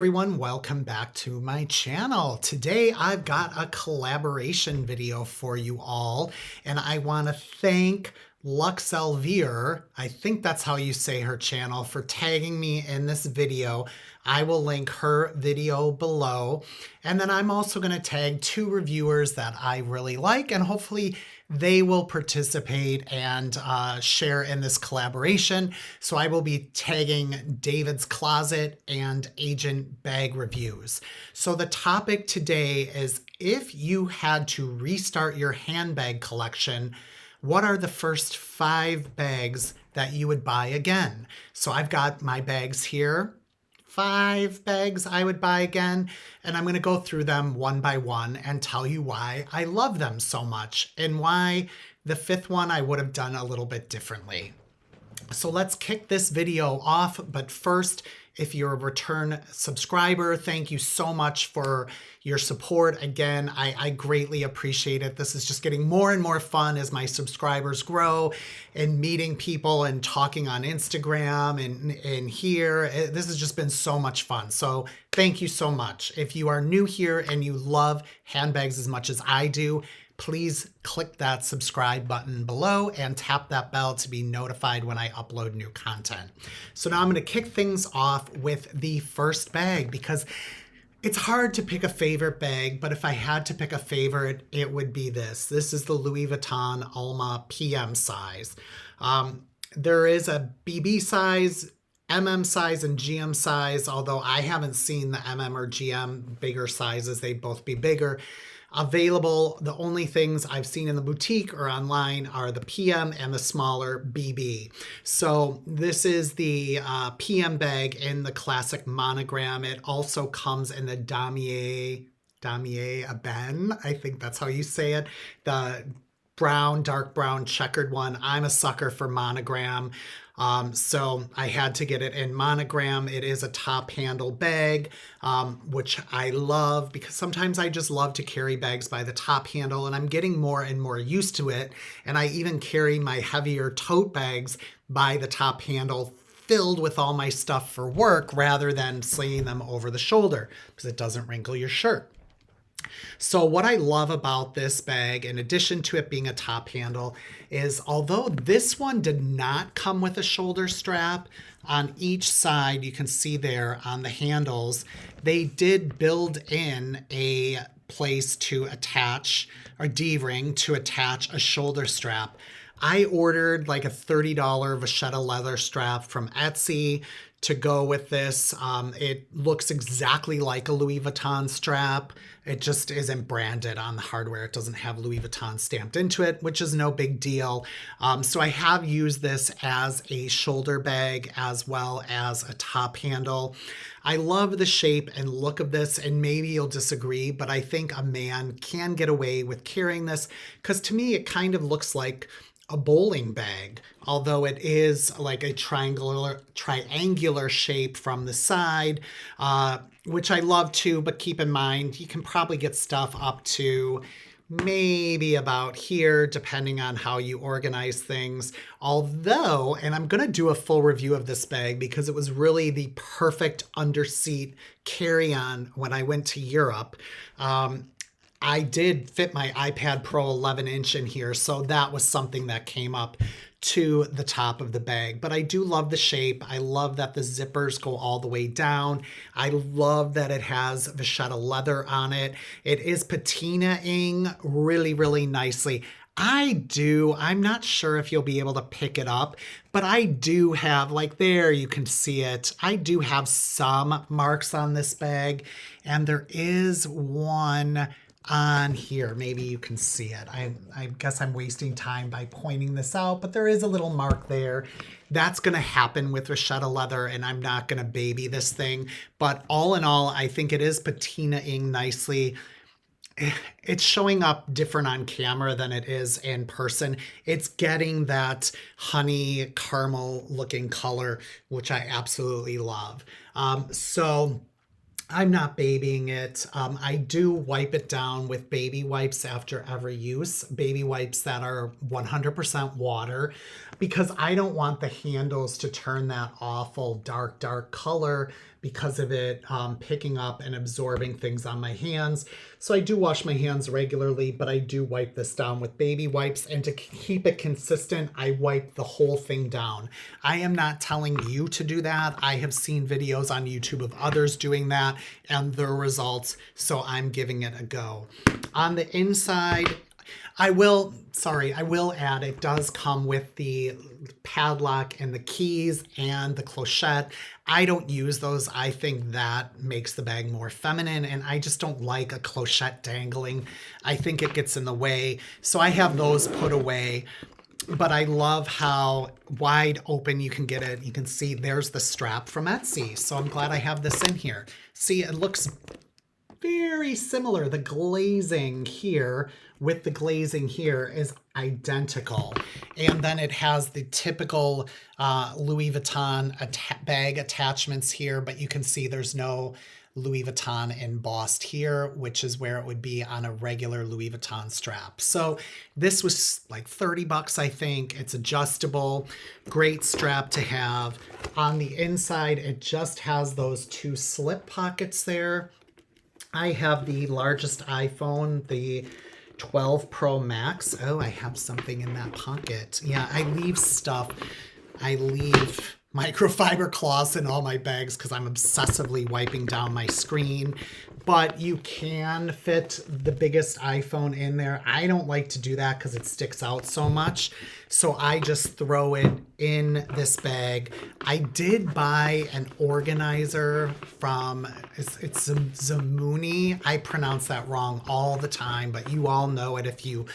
Everyone, welcome back to my channel. Today I've got a collaboration video for you all, and I want to thank LuxLVoer, I think that's how you say her channel, for tagging me in this video. I will link her video below, and then I'm also going to tag two reviewers that I really like, and hopefully they will participate and share in this collaboration. So I will be tagging David's Closet and Agent Bag Reviews. So the topic today is, if you had to restart your handbag collection, what are the first 5 bags that you would buy again? So I've got my bags here. 5 bags I would buy again, and I'm going to go through them one by one and tell you why I love them so much and why the 5th one I would have done a little bit differently. So let's kick this video off, but first, if you're a return subscriber, thank you so much for your support. Again, I greatly appreciate it. This is just getting more and more fun as my subscribers grow, and meeting people and talking on Instagram and here. This has just been so much fun. So thank you so much. If you are new here and you love handbags as much as I do, please click that subscribe button below and tap that bell to be notified when I upload new content. So now I'm going to kick things off with the first bag, because it's hard to pick a favorite bag, but if I had to pick a favorite, it would be this. This is the Louis Vuitton Alma PM size. There is a BB size, MM size, and GM size, although I haven't seen the MM or GM bigger sizes. They'd both be bigger available. The only things I've seen in the boutique or online are the PM and the smaller BB. So this is the PM bag in the classic monogram. It also comes in the damier Eben, I think that's how you say it, the brown, dark brown checkered one. I'm a sucker for monogram. So I had to get it in monogram. It is a top handle bag, which I love because sometimes I just love to carry bags by the top handle, and I'm getting more and more used to it. And I even carry my heavier tote bags by the top handle, filled with all my stuff for work, rather than slinging them over the shoulder because it doesn't wrinkle your shirt. So what I love about this bag, in addition to it being a top handle, is although this one did not come with a shoulder strap, on each side, you can see there on the handles, they did build in a place to attach, or D-ring to attach a shoulder strap. I ordered like a $30 vachetta leather strap from Etsy to go with this. It looks exactly like a Louis Vuitton strap. It just isn't branded on the hardware. It doesn't have Louis Vuitton stamped into it, which is no big deal. So I have used this as a shoulder bag as well as a top handle. I love the shape and look of this, and maybe you'll disagree, but I think a man can get away with carrying this because to me it kind of looks like a bowling bag, although it is like a triangular shape from the side, which I love too, but keep in mind, you can probably get stuff up to maybe about here, depending on how you organize things. Although, and I'm going to do a full review of this bag because it was really the perfect underseat carry-on when I went to Europe. I did fit my iPad Pro 11-inch in here, so that was something that came up to the top of the bag. But I do love the shape. I love that the zippers go all the way down. I love that it has vachetta leather on it. It is patinaing really, really nicely. I'm not sure if you'll be able to pick it up, but I do have, like there, you can see it. I do have some marks on this bag, and there is one on here. Maybe you can see it. I guess I'm wasting time by pointing this out, but there is a little mark there. That's going to happen with vachetta leather, and I'm not going to baby this thing. But all in all, I think it is patinaing nicely. It's showing up different on camera than it is in person. It's getting that honey caramel looking color, which I absolutely love. So I'm not babying it. I do wipe it down with baby wipes after every use, baby wipes that are 100% water, because I don't want the handles to turn that awful dark color because of it picking up and absorbing things on my hands. So I do wash my hands regularly, but I do wipe this down with baby wipes. And to keep it consistent, I wipe the whole thing down. I am not telling you to do that. I have seen videos on YouTube of others doing that and their results, so I'm giving it a go. On the inside, I will add, it does come with the padlock and the keys and the clochette. I don't use those. I think that makes the bag more feminine, and I just don't like a clochette dangling. I think it gets in the way. So I have those put away. But I love how wide open you can get it. You can see there's the strap from Etsy. So I'm glad I have this in here. See, it looks very similar. The glazing here with the glazing here is identical. And then it has the typical Louis Vuitton bag attachments here, but you can see there's no Louis Vuitton embossed here, which is where it would be on a regular Louis Vuitton strap. So this was like 30 bucks, I think. It's adjustable, great strap to have. On the inside, it just has those two slip pockets there. I have the largest iPhone, the 12 Pro Max. Oh, I have something in that pocket. Yeah, I leave stuff. I leave microfiber cloths in all my bags because I'm obsessively wiping down my screen. But you can fit the biggest iPhone in there. I don't like to do that because it sticks out so much. So I just throw it in this bag. I did buy an organizer from, it's Zamuni. I pronounce that wrong all the time, but you all know it if you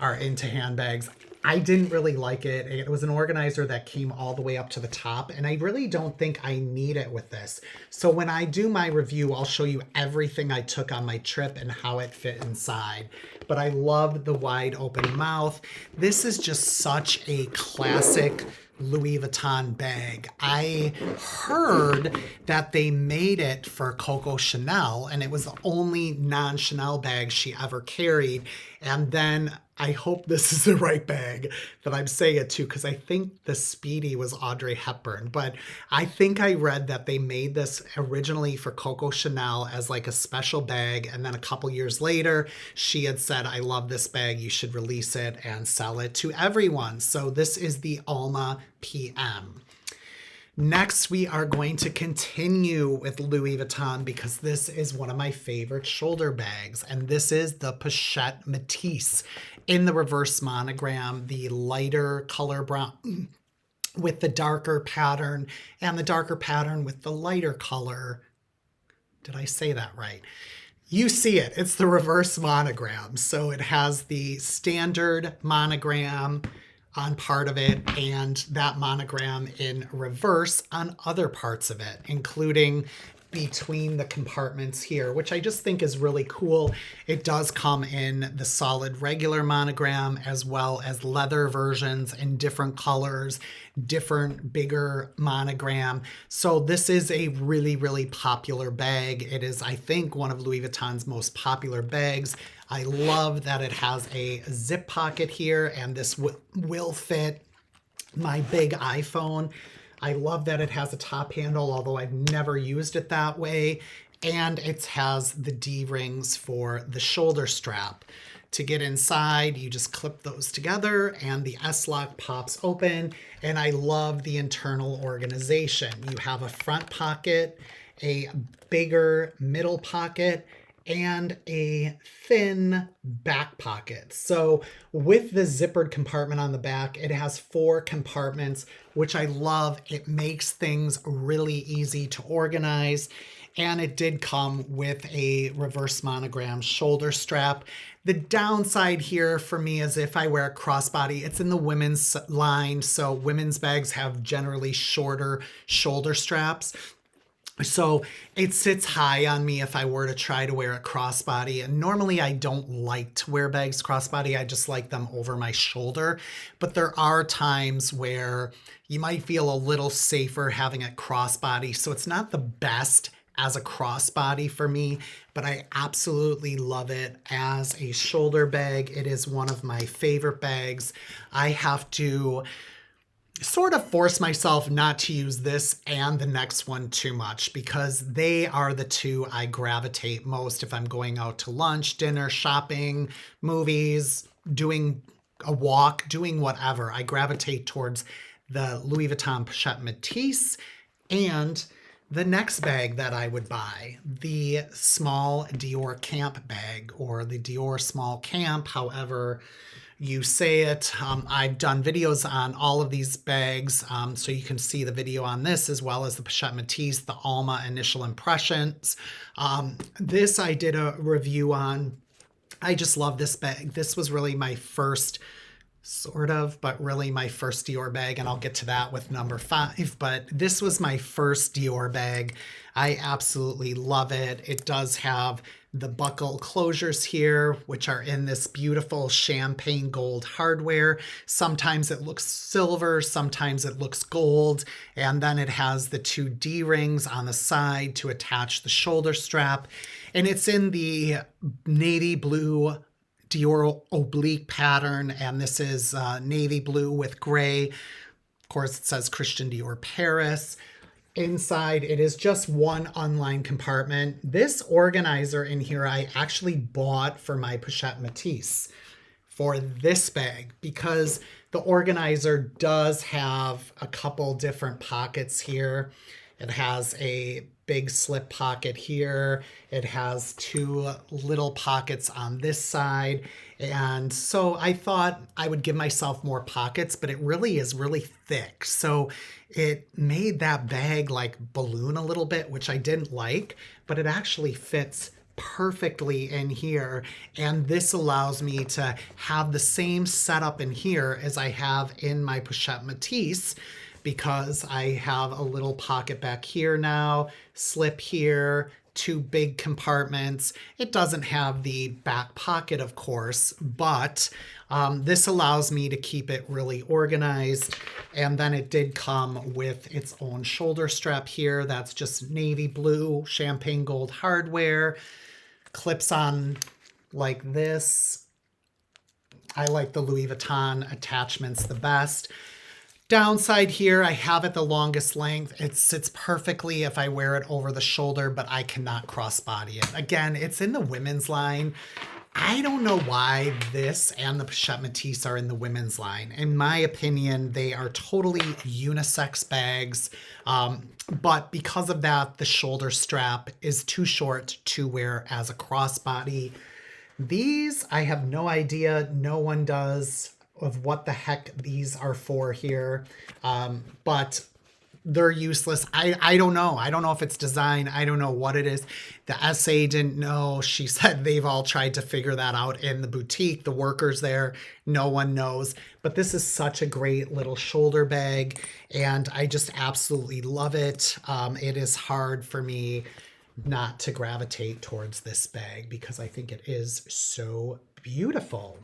are into handbags. I didn't really like it. It was an organizer that came all the way up to the top, and I really don't think I need it with this. So when I do my review, I'll show you everything I took on my trip and how it fit inside. But I love the wide open mouth. This is just such a classic Louis Vuitton bag. I heard that they made it for Coco Chanel, and it was the only non-Chanel bag she ever carried. And then I hope this is the right bag that I'm saying it to, because I think the Speedy was Audrey Hepburn. But I think I read that they made this originally for Coco Chanel as like a special bag. And then a couple years later, she had said, I love this bag. You should release it and sell it to everyone. So this is the Alma PM. Next, we are going to continue with Louis Vuitton because this is one of my favorite shoulder bags. And this is the Pochette Metis in the reverse monogram, the lighter color brown with the darker pattern and the darker pattern with the lighter color. Did I say that right? You see it. It's the reverse monogram. So it has the standard monogram on part of it and that monogram in reverse on other parts of it, including between the compartments here, which I just think is really cool. It does come in the solid regular monogram as well as leather versions in different colors, different bigger monogram. So this is a really, really popular bag. It is, I think, one of Louis Vuitton's most popular bags. I love that it has a zip pocket here, and this will fit my big iPhone. I love that it has a top handle, although I've never used it that way. And it has the D-rings for the shoulder strap. To get inside, you just clip those together and the S-lock pops open. And I love the internal organization. You have a front pocket, a bigger middle pocket, and a thin back pocket. So with the zippered compartment on the back, it has 4 compartments, which I love. It makes things really easy to organize. And it did come with a reverse monogram shoulder strap. The downside here for me is if I wear a crossbody, it's in the women's line. So women's bags have generally shorter shoulder straps. So it sits high on me if I were to try to wear a crossbody. And normally I don't like to wear bags crossbody. I just like them over my shoulder. But there are times where you might feel a little safer having a crossbody. So it's not the best as a crossbody for me, but I absolutely love it as a shoulder bag. It is one of my favorite bags. I have to sort of force myself not to use this and the next one too much because they are the two I gravitate most if I'm going out to lunch, dinner, shopping, movies, doing a walk, doing whatever. I gravitate towards the Louis Vuitton Pochette Metis and the next bag that I would buy, the small Dior Camp bag or the Dior Small Camp, however you say it. I've done videos on all of these bags, so you can see the video on this as well as the Pochette Metis, the Alma initial impressions. This I did a review on. I just love this bag. This was really my first sort of, but really my first Dior bag, and I'll get to that with number 5. But this was my first Dior bag. I absolutely love it. It does have the buckle closures here, which are in this beautiful champagne gold hardware. Sometimes it looks silver, sometimes it looks gold, and then it has the 2 D-rings on the side to attach the shoulder strap. And it's in the navy blue Dior oblique pattern, and this is navy blue with gray. Of course, it says Christian Dior Paris. Inside, it is just one unlined compartment. This organizer in here I actually bought for my Pochette Metis for this bag because the organizer does have a couple different pockets here. It has a big slip pocket here. It has 2 little pockets on this side. And so I thought I would give myself more pockets, but it really is really thick. So it made that bag like balloon a little bit, which I didn't like, but it actually fits perfectly in here. And this allows me to have the same setup in here as I have in my Pochette Metis, because I have a little pocket back here now, slip here, 2 big compartments. It doesn't have the back pocket, of course, but this allows me to keep it really organized. And then it did come with its own shoulder strap here. That's just navy blue, champagne gold hardware, clips on like this. I like the Louis Vuitton attachments the best. Downside here, I have it the longest length. It sits perfectly if I wear it over the shoulder, but I cannot crossbody it. Again, it's in the women's line. I don't know why this and the Pochette Metis are in the women's line. In my opinion, they are totally unisex bags, but because of that, the shoulder strap is too short to wear as a crossbody. These, I have no idea. No one does of what the heck these are for here, but they're useless. I don't know. I don't know if it's design. I don't know what it is. The essay didn't know. She said they've all tried to figure that out in the boutique, the workers there. No one knows. But this is such a great little shoulder bag, and I just absolutely love it. It is hard for me not to gravitate towards this bag because I think it is so beautiful.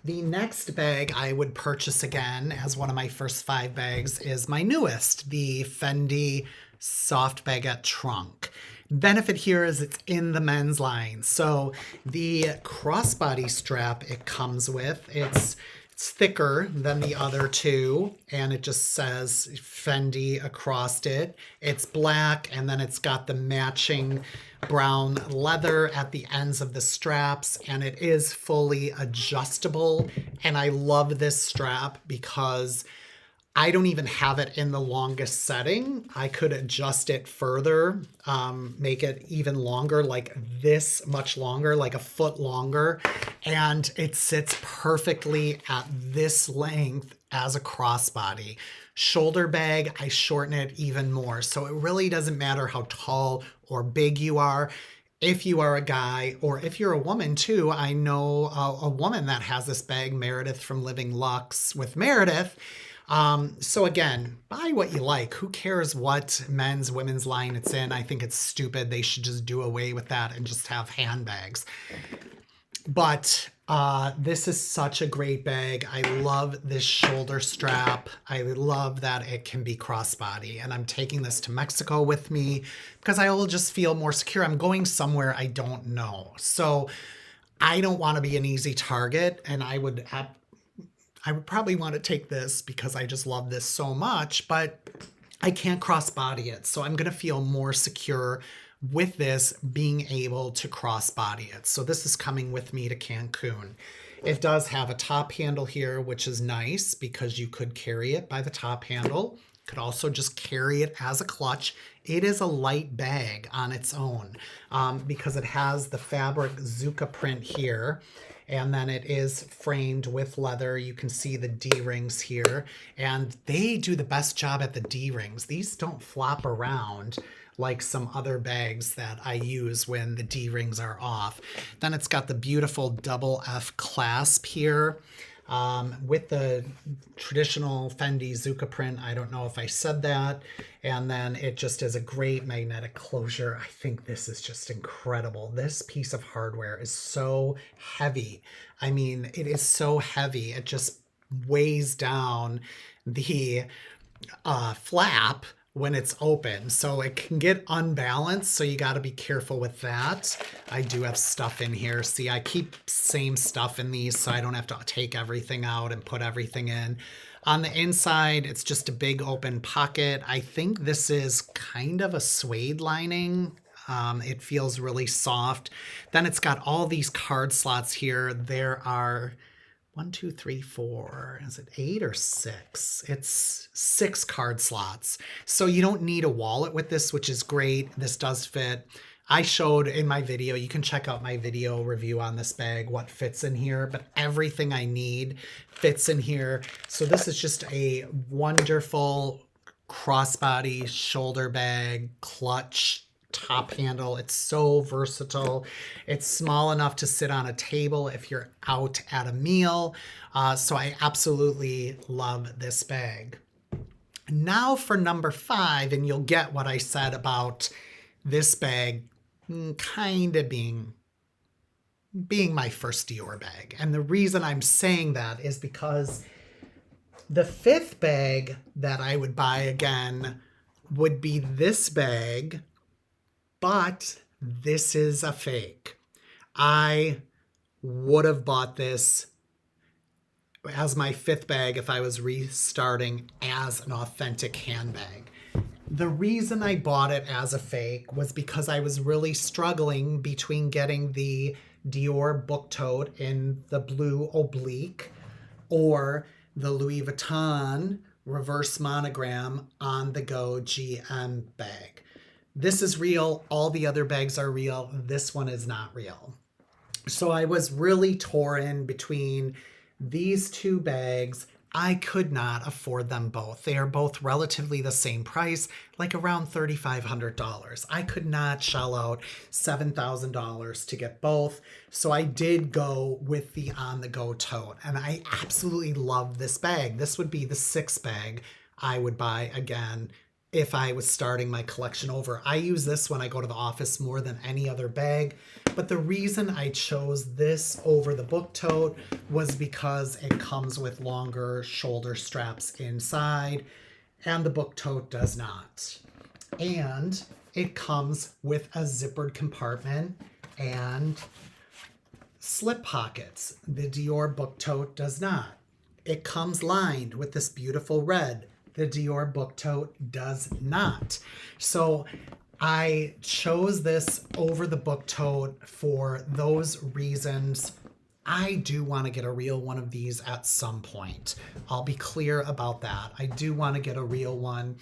The next bag I would purchase again as one of my first 5 bags is my newest, the Fendi Soft Baguette Trunk. Benefit here is it's in the men's line. So the crossbody strap it comes with, it's thicker than the other 2, and it just says Fendi across it. It's black, and then it's got the matching brown leather at the ends of the straps, and it is fully adjustable. And I love this strap because I don't even have it in the longest setting. I could adjust it further, make it even longer, like this much longer, like a foot longer. And it sits perfectly at this length as a crossbody. Shoulder bag, I shorten it even more. So it really doesn't matter how tall or big you are. If you are a guy, or if you're a woman too, I know a woman that has this bag, Meredith from Living Lux with Meredith. So again, buy what you like. Who cares what men's, women's line it's in? I think it's stupid. They should just do away with that and just have handbags. But this is such a great bag. I love this shoulder strap. I love that it can be crossbody. And I'm taking this to Mexico with me because I will just feel more secure. I'm going somewhere I don't know. So I don't want to be an easy target. And I would probably want to take this because I just love this so much, but I can't crossbody it. So I'm going to feel more secure with this being able to crossbody it. So this is coming with me to Cancun. It does have a top handle here, which is nice because you could carry it by the top handle. Could also just carry it as a clutch. It is a light bag on its own because it has the fabric Zuka print here. And then it is framed with leather. You can see the D-rings here. And they do the best job at the D-rings. These don't flop around like some other bags that I use when the D-rings are off. Then it's got the beautiful double F clasp here. With the traditional Fendi Zuka print. I don't know if I said that. And then it just is a great magnetic closure. I think this is just incredible. This piece of hardware is so heavy. I mean, it is so heavy. It just weighs down the flap when it's open, so it can get unbalanced, so you got to be careful with that. I do have stuff in here. See, I keep same stuff in these so I don't have to take everything out and put everything in. On the inside, it's just a big open pocket. I think this is kind of a suede lining. It feels really soft. Then it's got all these card slots here. There are 1, 2, 3, 4, is it 8 or 6? It's 6 card slots. So you don't need a wallet with this, which is great. This does fit. I showed in my video, you can check out my video review on this bag, what fits in here, but everything I need fits in here. So this is just a wonderful crossbody shoulder bag, clutch, top handle. It's so versatile. It's small enough to sit on a table if you're out at a meal. So I absolutely love this bag. Now for number 5, and you'll get what I said about this bag kind of being my first Dior bag. And the reason I'm saying that is because the 5th bag that I would buy again would be this bag, but this is a fake. I would have bought this as my 5th bag if I was restarting as an authentic handbag. The reason I bought it as a fake was because I was really struggling between getting the Dior Book Tote in the blue oblique or the Louis Vuitton reverse monogram on the go GM bag. This is real. All the other bags are real. This one is not real. So I was really torn between these 2 bags. I could not afford them both. They are both relatively the same price, like around $3,500. I could not shell out $7,000 to get both. So I did go with the on-the-go tote, and I absolutely love this bag. This would be the 6th bag I would buy again if I was starting my collection over. I use this when I go to the office more than any other bag, but the reason I chose this over the book tote was because it comes with longer shoulder straps inside, and the book tote does not. And it comes with a zippered compartment and slip pockets. The Dior book tote does not. It comes lined with this beautiful red. The Dior Book Tote does not. So I chose this over the book tote for those reasons. I do want to get a real one of these at some point. I'll be clear about that. I do want to get a real one.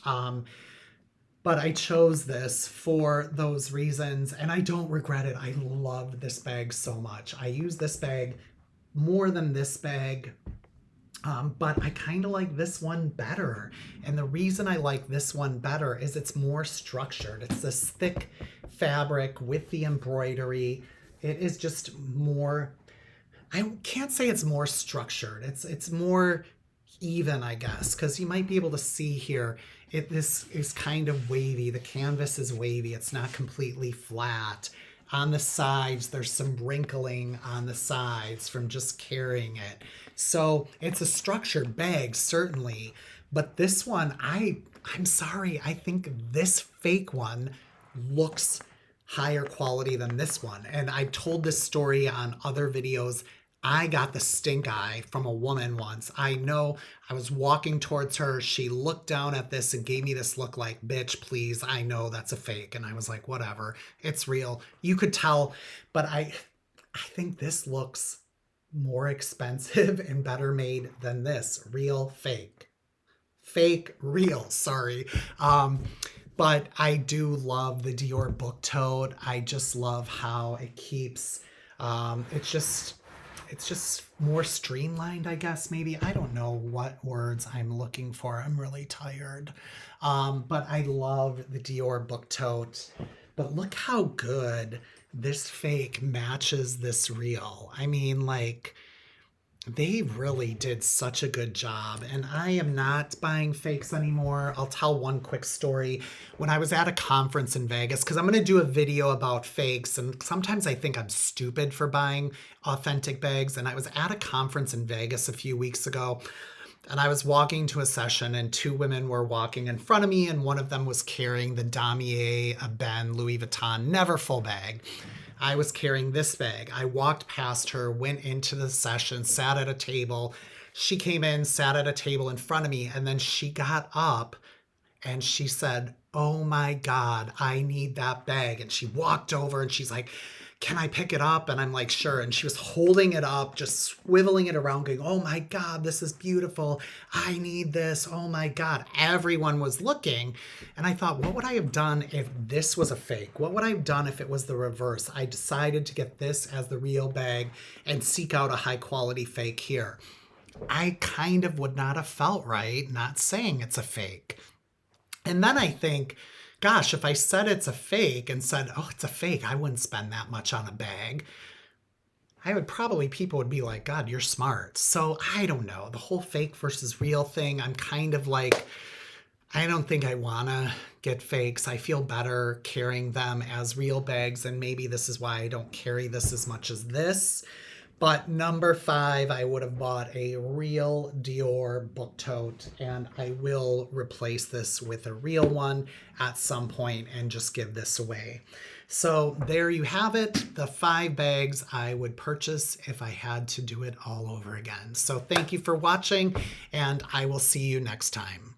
But I chose this for those reasons, and I don't regret it. I love this bag so much. I use this bag more than this bag. But I kind of like this one better. And the reason I like this one better is it's more structured. It's this thick fabric with the embroidery. It is just more, I can't say it's more structured. It's more even, I guess, because you might be able to see here, this is kind of wavy. The canvas is wavy. It's not completely flat. On the sides, there's some wrinkling on the sides from just carrying it. So it's a structured bag, certainly. But this one, I'm sorry, I think this fake one looks higher quality than this one. And I've told this story on other videos. I got the stink eye from a woman once. I know I was walking towards her. She looked down at this and gave me this look like, bitch, please. I know that's a fake. And I was like, whatever, it's real. You could tell, but I think this looks more expensive and better made than this. Real, fake. Fake, real, sorry. But I do love the Dior Book Tote. I just love how it keeps, it's just more streamlined, I guess, maybe. I don't know what words I'm looking for. I'm really tired. But I love the Dior Book Tote. But look how good this fake matches this real. I mean, like, they really did such a good job, and I am not buying fakes anymore. I'll tell one quick story. When I was at a conference in Vegas, because I'm going to do a video about fakes, and sometimes I think I'm stupid for buying authentic bags, and I was at a conference in Vegas a few weeks ago, and I was walking to a session, and two women were walking in front of me, and one of them was carrying the Damier Ben Louis Vuitton Never Full bag. I was carrying this bag. I walked past her, went into the session, sat at a table. She came in, sat at a table in front of me, and then she got up and she said, "Oh my God, I need that bag." And she walked over and she's like, "Can I pick it up?" And I'm like, "Sure." And she was holding it up, just swiveling it around, going, "Oh my God, this is beautiful. I need this. Oh my God." Everyone was looking. And I thought, what would I have done if this was a fake? What would I have done if it was the reverse? I decided to get this as the real bag and seek out a high quality fake here. I kind of would not have felt right not saying it's a fake. And then I think, gosh, if I said it's a fake and said, "Oh, it's a fake," I wouldn't spend that much on a bag. People would be like, "God, you're smart." So I don't know. The whole fake versus real thing, I'm kind of like, I don't think I want to get fakes. I feel better carrying them as real bags, and maybe this is why I don't carry this as much as this. But number 5, I would have bought a real Dior Book Tote, and I will replace this with a real one at some point and just give this away. So there you have it, the 5 bags I would purchase if I had to do it all over again. So thank you for watching, and I will see you next time.